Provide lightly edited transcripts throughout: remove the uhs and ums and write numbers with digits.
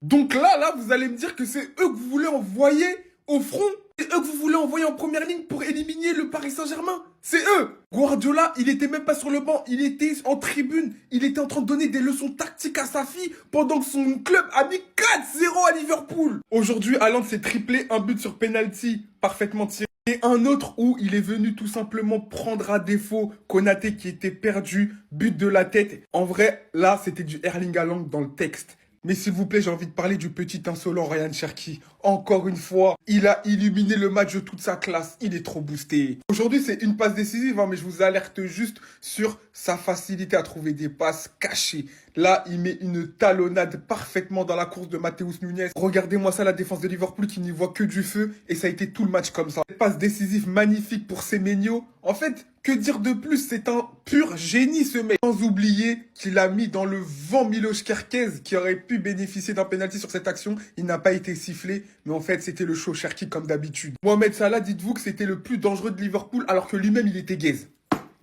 Donc là, vous allez me dire que c'est eux que vous voulez envoyer au front. C'est eux que vous voulez envoyer en première ligne pour éliminer le Paris Saint-Germain. C'est eux. Guardiola, il était même pas sur le banc. Il était en tribune. Il était en train de donner des leçons tactiques à sa fille pendant que son club a mis 4-0 à Liverpool. Aujourd'hui, Haaland s'est triplé un but sur penalty parfaitement tiré. Et un autre où il est venu tout simplement prendre à défaut Konaté qui était perdu, but de la tête. En vrai, là, c'était du Erling Haaland dans le texte. Mais s'il vous plaît, j'ai envie de parler du petit insolent Ryan Cherki. Encore une fois, il a illuminé le match de toute sa classe. Il est trop boosté. Aujourd'hui, c'est une passe décisive, hein, mais je vous alerte juste sur sa facilité à trouver des passes cachées. Là, il met une talonnade parfaitement dans la course de Matheus Nunes. Regardez-moi ça, la défense de Liverpool qui n'y voit que du feu. Et ça a été tout le match comme ça. Cette passe décisive magnifique pour Semenyo. En fait, que dire de plus? C'est un pur génie ce mec. Sans oublier qu'il a mis dans le vent Miloš Kerkez qui aurait pu bénéficier d'un penalty sur cette action. Il n'a pas été sifflé. Mais en fait, c'était le show Cherki comme d'habitude. Mohamed Salah, dites-vous que c'était le plus dangereux de Liverpool alors que lui-même, il était gaze.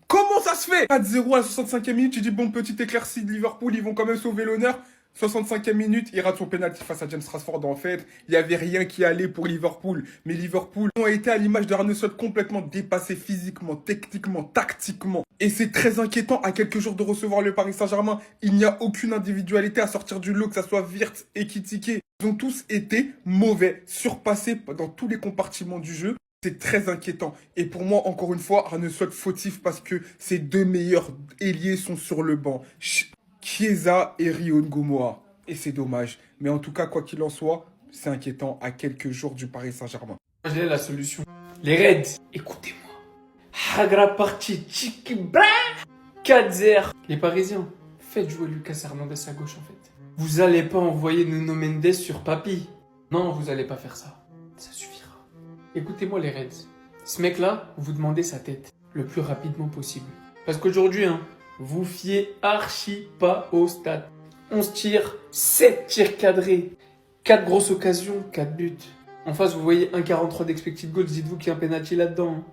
Comment ça se fait? 4-0 à la 65e minute, tu dis bon, petit éclairci de Liverpool, ils vont quand même sauver l'honneur. 65e minute, il rate son penalty face à James Rashford. En fait, il n'y avait rien qui allait pour Liverpool. Mais Liverpool ont été à l'image de Arne Slot complètement dépassés physiquement, techniquement, tactiquement. Et c'est très inquiétant à quelques jours de recevoir le Paris Saint-Germain. Il n'y a aucune individualité à sortir du lot, que ce soit Wirtz et Ekitike. Ils ont tous été mauvais, surpassés dans tous les compartiments du jeu. C'est très inquiétant. Et pour moi, encore une fois, Arne Slot fautif parce que ses deux meilleurs ailiers sont sur le banc. Chiesa et Rion Gomoa. Et c'est dommage. Mais en tout cas, quoi qu'il en soit, c'est inquiétant à quelques jours du Paris Saint-Germain. J'ai la solution. Les Reds, écoutez-moi. Hagra parti, tchiki bra 4-0. Les Parisiens, faites jouer Lucas Hernandez à gauche en fait. Vous allez pas envoyer Nuno Mendes sur Papi. Non, vous allez pas faire ça. Ça suffira. Écoutez-moi les Reds. Ce mec-là, vous demandez sa tête le plus rapidement possible. Parce qu'aujourd'hui, vous fiez archi pas au stade. 11 tirs, 7 tirs cadrés, 4 grosses occasions, 4 buts. En face, vous voyez 1,43 d'expected goals, dites-vous qu'il y a un penalty là-dedans.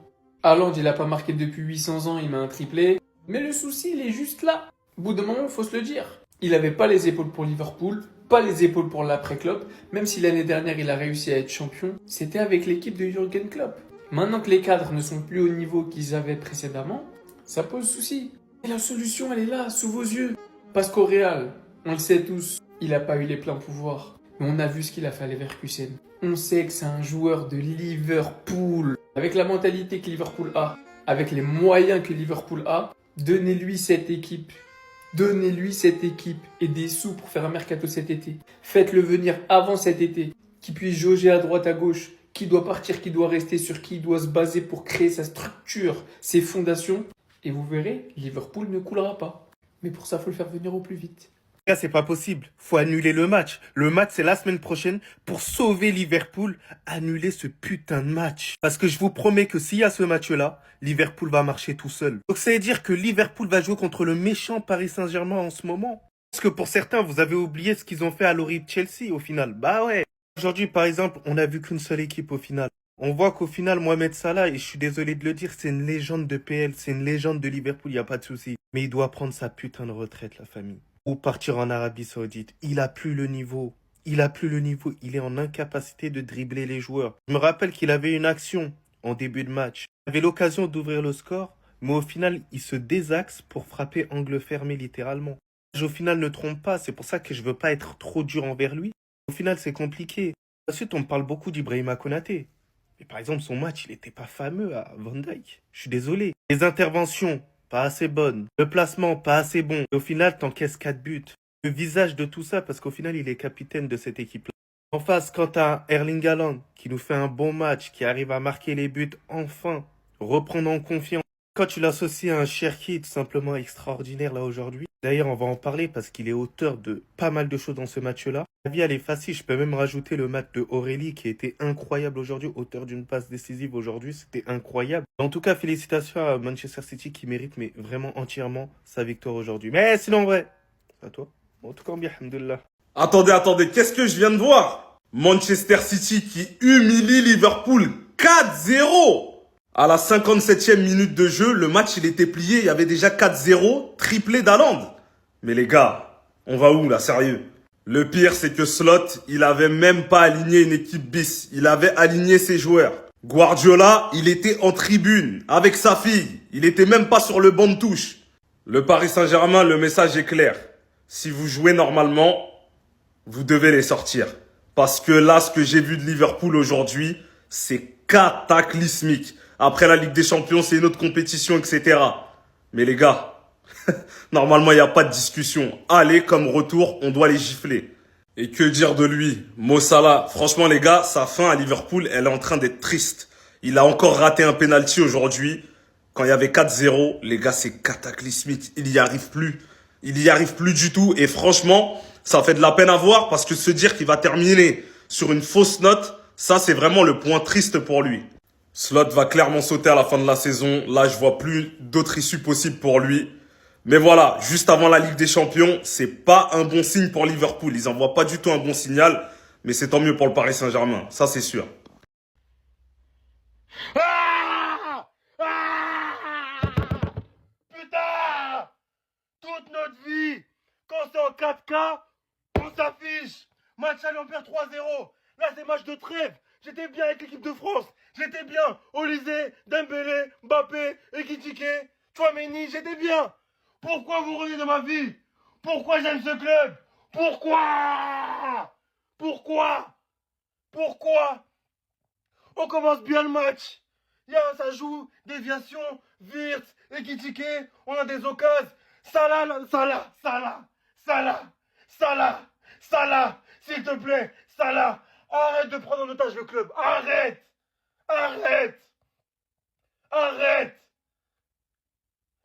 Haaland, il a pas marqué depuis 800 ans, il met un triplé. Mais le souci, il est juste là. Au bout d'un moment, il faut se le dire. Il avait pas les épaules pour Liverpool, pas les épaules pour l'après-Klopp. Même si l'année dernière, il a réussi à être champion, c'était avec l'équipe de Jürgen Klopp. Maintenant que les cadres ne sont plus au niveau qu'ils avaient précédemment, ça pose souci. Et la solution, elle est là, sous vos yeux. Parce qu'au Real, on le sait tous, il n'a pas eu les pleins pouvoirs. Mais on a vu ce qu'il a fait à Leverkusen. On sait que c'est un joueur de Liverpool. Avec la mentalité que Liverpool a, avec les moyens que Liverpool a, donnez-lui cette équipe. Donnez-lui cette équipe et des sous pour faire un mercato cet été. Faites-le venir avant cet été. Qu'il puisse jauger à droite, à gauche. Qui doit partir, qui doit rester, sur qui il doit se baser pour créer sa structure, ses fondations. Et vous verrez, Liverpool ne coulera pas. Mais pour ça, il faut le faire venir au plus vite. Gars, c'est pas possible. Faut annuler le match. Le match, c'est la semaine prochaine. Pour sauver Liverpool, annuler ce putain de match. Parce que je vous promets que s'il y a ce match-là, Liverpool va marcher tout seul. Donc ça veut dire que Liverpool va jouer contre le méchant Paris Saint-Germain en ce moment. Parce que pour certains, vous avez oublié ce qu'ils ont fait à l'Ori de Chelsea au final. Bah ouais. Aujourd'hui, par exemple, on n'a vu qu'une seule équipe au final. On voit qu'au final, Mohamed Salah, et je suis désolé de le dire, c'est une légende de PL, c'est une légende de Liverpool, il n'y a pas de souci. Mais il doit prendre sa putain de retraite, la famille. Ou partir en Arabie Saoudite. Il a plus le niveau. Il a plus le niveau. Il est en incapacité de dribbler les joueurs. Je me rappelle qu'il avait une action en début de match. Il avait l'occasion d'ouvrir le score, mais au final, il se désaxe pour frapper angle fermé littéralement. Au final, ne trompe pas. C'est pour ça que je veux pas être trop dur envers lui. Au final, c'est compliqué. Ensuite, on me parle beaucoup d'Ibrahima Konaté. Mais par exemple, son match, il n'était pas fameux à Van Dijk. Je suis désolé. Les interventions, pas assez bonnes. Le placement, pas assez bon. Et au final, t'encaisses 4 buts. Le visage de tout ça, parce qu'au final, il est capitaine de cette équipe-là. En face, quand t'as Erling Haaland, qui nous fait un bon match, qui arrive à marquer les buts, enfin, reprendre en confiance. Quand tu l'associes à un Cherki tout simplement extraordinaire là aujourd'hui. D'ailleurs, on va en parler parce qu'il est auteur de pas mal de choses dans ce match-là. La vie, elle est facile. Je peux même rajouter le match de Aurélie qui a été incroyable aujourd'hui. Auteur d'une passe décisive aujourd'hui. C'était incroyable. En tout cas, félicitations à Manchester City qui mérite mais vraiment entièrement sa victoire aujourd'hui. Mais sinon, en vrai, c'est à toi. En tout cas, bien, alhamdoulilah. Attendez, qu'est-ce que je viens de voir? Manchester City qui humilie Liverpool 4-0. À la 57e minute de jeu, le match il était plié, il y avait déjà 4-0, triplé d'Haaland. Mais les gars, on va où là, sérieux? Le pire, c'est que Slot, il avait même pas aligné une équipe bis. Il avait aligné ses joueurs. Guardiola, il était en tribune avec sa fille. Il était même pas sur le banc de touche. Le Paris Saint-Germain, le message est clair. Si vous jouez normalement, vous devez les sortir. Parce que là, ce que j'ai vu de Liverpool aujourd'hui, c'est cataclysmique. Après la Ligue des Champions, c'est une autre compétition, etc. Mais les gars, normalement, il n'y a pas de discussion. Aller comme retour, on doit les gifler. Et que dire de lui, Mo Salah? Franchement, les gars, sa fin à Liverpool, elle est en train d'être triste. Il a encore raté un penalty aujourd'hui. Quand il y avait 4-0, les gars, c'est cataclysmique. Il n'y arrive plus. Il n'y arrive plus du tout. Et franchement, ça fait de la peine à voir parce que se dire qu'il va terminer sur une fausse note, ça, c'est vraiment le point triste pour lui. Slot va clairement sauter à la fin de la saison. Là, je vois plus d'autres issues possibles pour lui. Mais voilà, juste avant la Ligue des Champions, c'est pas un bon signe pour Liverpool. Ils envoient pas du tout un bon signal. Mais c'est tant mieux pour le Paris Saint-Germain. Ça, c'est sûr. Putain! Toute notre vie, quand c'est en 4K, on s'affiche. Match aller, on perd 3-0. Là, c'est match de trêve. J'étais bien avec l'équipe de France. J'étais bien. Olysée, Dembélé, Mbappé, Ekitike, Tchouaméni, j'étais bien. Pourquoi vous revenez dans ma vie? Pourquoi j'aime ce club? Pourquoi? Pourquoi? On commence bien le match. Ça joue, déviation, Wirtz, Ekitike, on a des occasions. Salah, s'il te plaît, Salah, arrête de prendre en otage le club, arrête.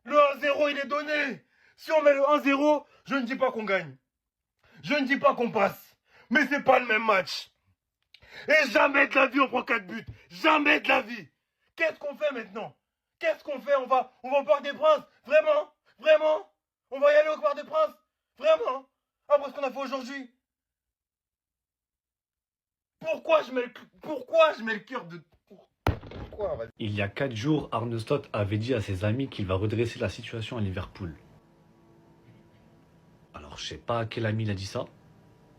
Le 1-0, il est donné. Si on met le 1-0, je ne dis pas qu'on gagne. Je ne dis pas qu'on passe. Mais c'est pas le même match. Et jamais de la vie on prend 4 buts. Jamais de la vie. Qu'est-ce qu'on fait maintenant? Qu'est-ce qu'on fait? On va au Parc des Princes? Vraiment? On va y aller au Parc des Princes? Vraiment? Après ce qu'on a fait aujourd'hui? Pourquoi je mets le cœur de... Pourquoi? Il y a 4 jours, Arne Slot avait dit à ses amis qu'il va redresser la situation à Liverpool. Alors, je sais pas à quel ami il a dit ça,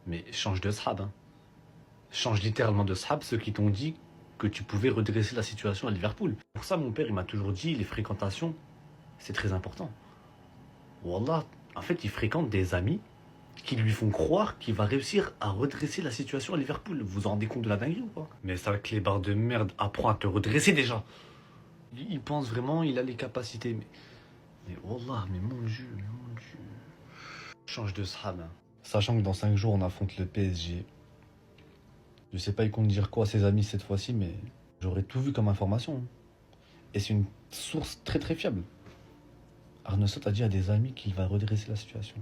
mais change de sahab. Hein. Change littéralement de sahab ceux qui t'ont dit que tu pouvais redresser la situation à Liverpool. Pour ça, mon père, il m'a toujours dit, les fréquentations, c'est très important. Wallah, en fait, il fréquente des amis qui lui font croire qu'il va réussir à redresser la situation à Liverpool. Vous vous rendez compte de la dinguerie ou pas? Mais ça, clébard de merde, apprends à te redresser déjà. Il pense vraiment, il a les capacités. Mais Wallah, mais mon Dieu. Change de sahab. Hein. Sachant que dans 5 jours, on affronte le PSG. Je sais pas, il compte dire quoi à ses amis cette fois-ci, mais j'aurais tout vu comme information. Hein. Et c'est une source très très fiable. Arne Slot a dit à des amis qu'il va redresser la situation.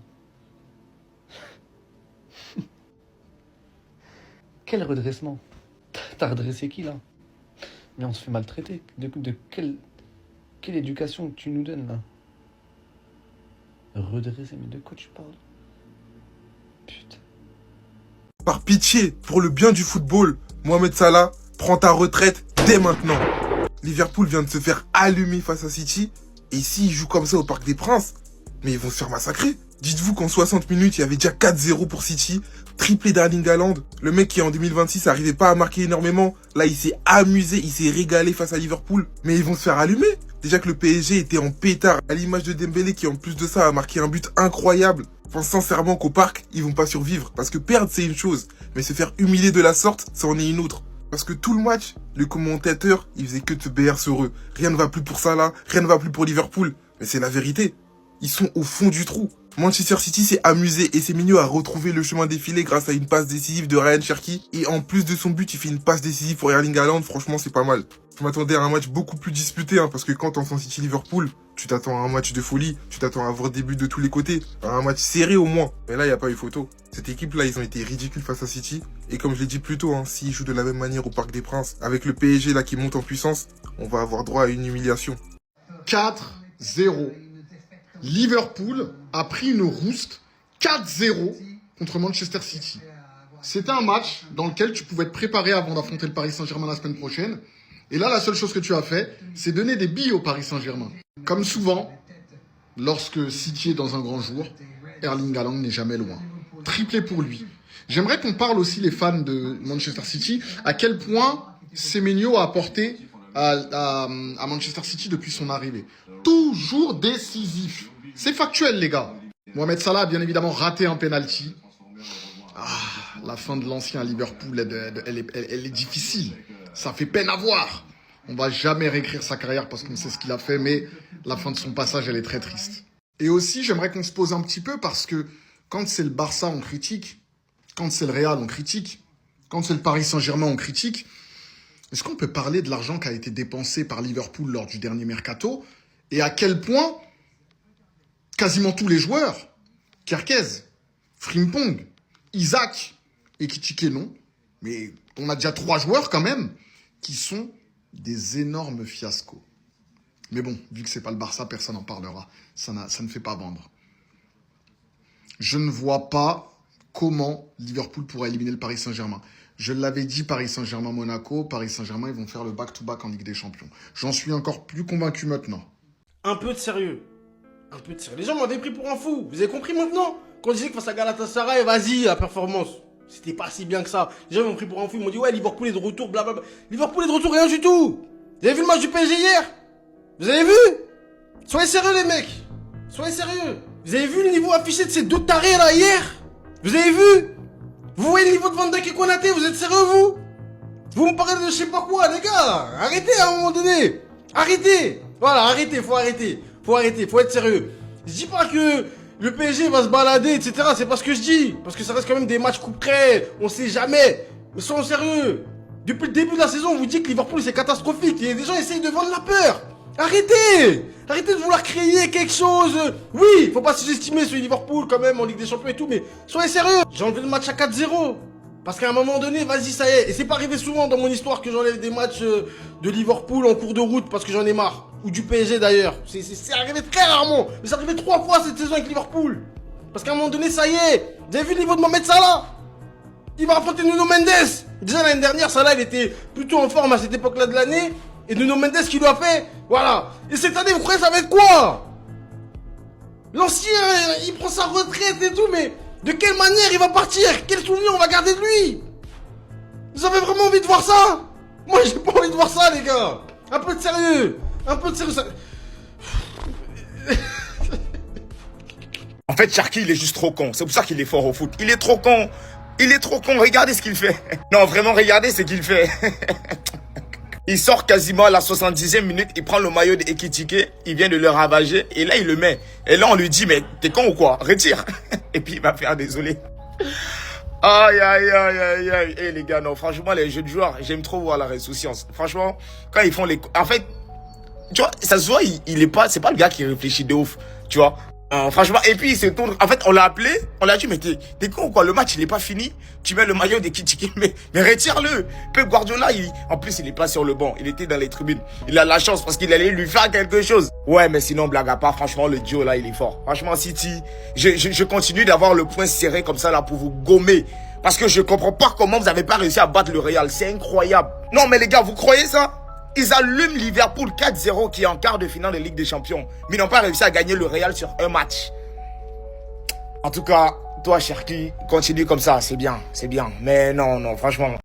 Quel redressement? T'as redressé qui là? Mais on se fait maltraiter. De quelle éducation tu nous donnes là? Redresser, mais de quoi tu parles? Putain. Par pitié, pour le bien du football, Mohamed Salah, prends ta retraite dès maintenant. Liverpool vient de se faire allumer face à City, et s'ils jouent comme ça au Parc des Princes, mais ils vont se faire massacrer. Dites-vous qu'en 60 minutes, il y avait déjà 4-0 pour City, triplé d'Erling Haaland. Le mec qui en 2026 n'arrivait pas à marquer énormément, là il s'est amusé, il s'est régalé face à Liverpool. Mais ils vont se faire allumer. Déjà que le PSG était en pétard, à l'image de Dembélé qui en plus de ça a marqué un but incroyable. Je pense sincèrement qu'au parc, ils vont pas survivre. Parce que perdre c'est une chose, mais se faire humilier de la sorte, ça en est une autre. Parce que tout le match, le commentateur, il faisait que te BR sur eux. Rien ne va plus pour Salah, rien ne va plus pour Liverpool. Mais c'est la vérité. Ils sont au fond du trou. Manchester City s'est amusé et Semenyo a retrouvé le chemin défilé grâce à une passe décisive de Ryan Cherki. Et en plus de son but, il fait une passe décisive pour Erling Haaland. Franchement, c'est pas mal. Je m'attendais à un match beaucoup plus disputé, parce que quand t'entends City-Liverpool, tu t'attends à un match de folie. Tu t'attends à avoir des buts de tous les côtés. À un match serré au moins. Mais là, il n'y a pas eu photo. Cette équipe-là, ils ont été ridicules face à City. Et comme je l'ai dit plus tôt, s'ils jouent de la même manière au Parc des Princes, avec le PSG là qui monte en puissance, on va avoir droit à une humiliation. 4-0. Liverpool a pris une rouste 4-0 contre Manchester City. C'était un match dans lequel tu pouvais te préparer avant d'affronter le Paris Saint-Germain la semaine prochaine. Et là, la seule chose que tu as fait, c'est donner des billes au Paris Saint-Germain. Comme souvent, lorsque City est dans un grand jour, Erling Haaland n'est jamais loin. triplé pour lui. J'aimerais qu'on parle aussi, les fans de Manchester City, à quel point Semenyo a apporté à Manchester City depuis son arrivée. Toujours décisif. C'est factuel, les gars. Mohamed Salah a bien évidemment raté un penalty. La fin de l'ancien à Liverpool, elle est difficile. Ça fait peine à voir. On va jamais réécrire sa carrière parce qu'on sait ce qu'il a fait, mais la fin de son passage, elle est très triste. Et aussi, j'aimerais qu'on se pose un petit peu parce que quand c'est le Barça, on critique. Quand c'est le Real, on critique. Quand c'est le Paris Saint-Germain, on critique. Est-ce qu'on peut parler de l'argent qui a été dépensé par Liverpool lors du dernier mercato et à quel point quasiment tous les joueurs, Kerkez, Frimpong, Isaac et Ekitike non, mais on a déjà 3 joueurs quand même qui sont des énormes fiascos. Mais bon, vu que c'est pas le Barça, personne n'en parlera. Ça ne fait pas vendre. Je ne vois pas comment Liverpool pourra éliminer le Paris Saint-Germain. Je l'avais dit, Paris Saint-Germain-Monaco, Paris Saint-Germain, ils vont faire le back-to-back en Ligue des Champions. J'en suis encore plus convaincu maintenant. Un peu de sérieux. Un peu de sérieux. Les gens m'avaient pris pour un fou. Vous avez compris maintenant? Quand je disais que face à Galatasaray, vas-y, la performance. C'était pas si bien que ça. Les gens m'ont pris pour un fou. Ils m'ont dit, ouais, Liverpool est de retour, blablabla. Liverpool est de retour, rien du tout. Vous avez vu le match du PSG hier? Vous avez vu? Soyez sérieux, les mecs. Soyez sérieux. Vous avez vu le niveau affiché de ces 2 tarés là hier? Vous avez vu? Vous voyez le niveau de Van Dijk et Konaté? Vous êtes sérieux, vous? Vous me parlez de je sais pas quoi, les gars. Arrêtez à un moment donné. Arrêtez. Voilà, arrêtez, faut arrêter. Faut arrêter, faut être sérieux. Je dis pas que le PSG va se balader, etc. C'est pas ce que je dis. Parce que ça reste quand même des matchs coupe-crée. On sait jamais. Mais soyons sérieux. Depuis le début de la saison, on vous dit que Liverpool c'est catastrophique. Et des gens essayent de vendre la peur. Arrêtez. Arrêtez de vouloir créer quelque chose. Oui, faut pas sous-estimer ce Liverpool quand même en Ligue des Champions et tout. Mais soyez sérieux. J'ai enlevé le match à 4-0. Parce qu'à un moment donné, vas-y, ça y est. Et c'est pas arrivé souvent dans mon histoire que j'enlève des matchs de Liverpool en cours de route parce que j'en ai marre. Ou du PSG d'ailleurs. C'est arrivé très rarement. Mais c'est arrivé 3 fois cette saison avec Liverpool. Parce qu'à un moment donné, ça y est. Vous avez vu le niveau de Mohamed Salah? Il va affronter Nuno Mendes. Déjà l'année dernière, Salah, il était plutôt en forme à cette époque-là de l'année. Et Nuno Mendes qui lui a fait. Voilà. Et cette année, vous croyez ça va être quoi? L'ancien, il prend sa retraite et tout, mais de quelle manière il va partir? Quel souvenir on va garder de lui? Vous avez vraiment envie de voir ça? Moi, j'ai pas envie de voir ça, les gars. Un peu de sérieux. Un peu de sérieux. Ça... En fait, Cherki, il est juste trop con. C'est pour ça qu'il est fort au foot. Il est trop con. Il est trop con. Regardez ce qu'il fait. Non, vraiment, regardez ce qu'il fait. Il sort quasiment à la 70e minute. Il prend le maillot de Ekitike. Il vient de le ravager. Et là, il le met. Et là, on lui dit, mais t'es con ou quoi? Retire. Et puis, il va faire désolé. Aïe, aïe, aïe, aïe, aïe. Eh, les gars, non, franchement, les jeunes joueurs, j'aime trop voir la insouciance. Franchement, quand ils font les... En fait, tu vois, ça se voit, il est pas... C'est pas le gars qui réfléchit de ouf, tu vois. Franchement, et puis il se tourne. En fait, on l'a appelé, on l'a dit, mais t'es con ou quoi? Le match, il est pas fini. Tu mets le maillot des Kitiki, mais retire-le. Pep Guardiola, en plus, il est pas sur le banc. Il était dans les tribunes. Il a la chance parce qu'il allait lui faire quelque chose. Ouais, mais sinon, blague à part, franchement, le duo là, il est fort. Franchement, City, je continue d'avoir le point serré comme ça là pour vous gommer. Parce que je comprends pas comment vous avez pas réussi à battre le Real. C'est incroyable. Non, mais les gars, vous croyez ça? Ils allument Liverpool 4-0 qui est en quart de finale de Ligue des Champions. Mais ils n'ont pas réussi à gagner le Real sur un match. En tout cas, toi, Cherki, continue comme ça. C'est bien, c'est bien. Mais non, non, franchement...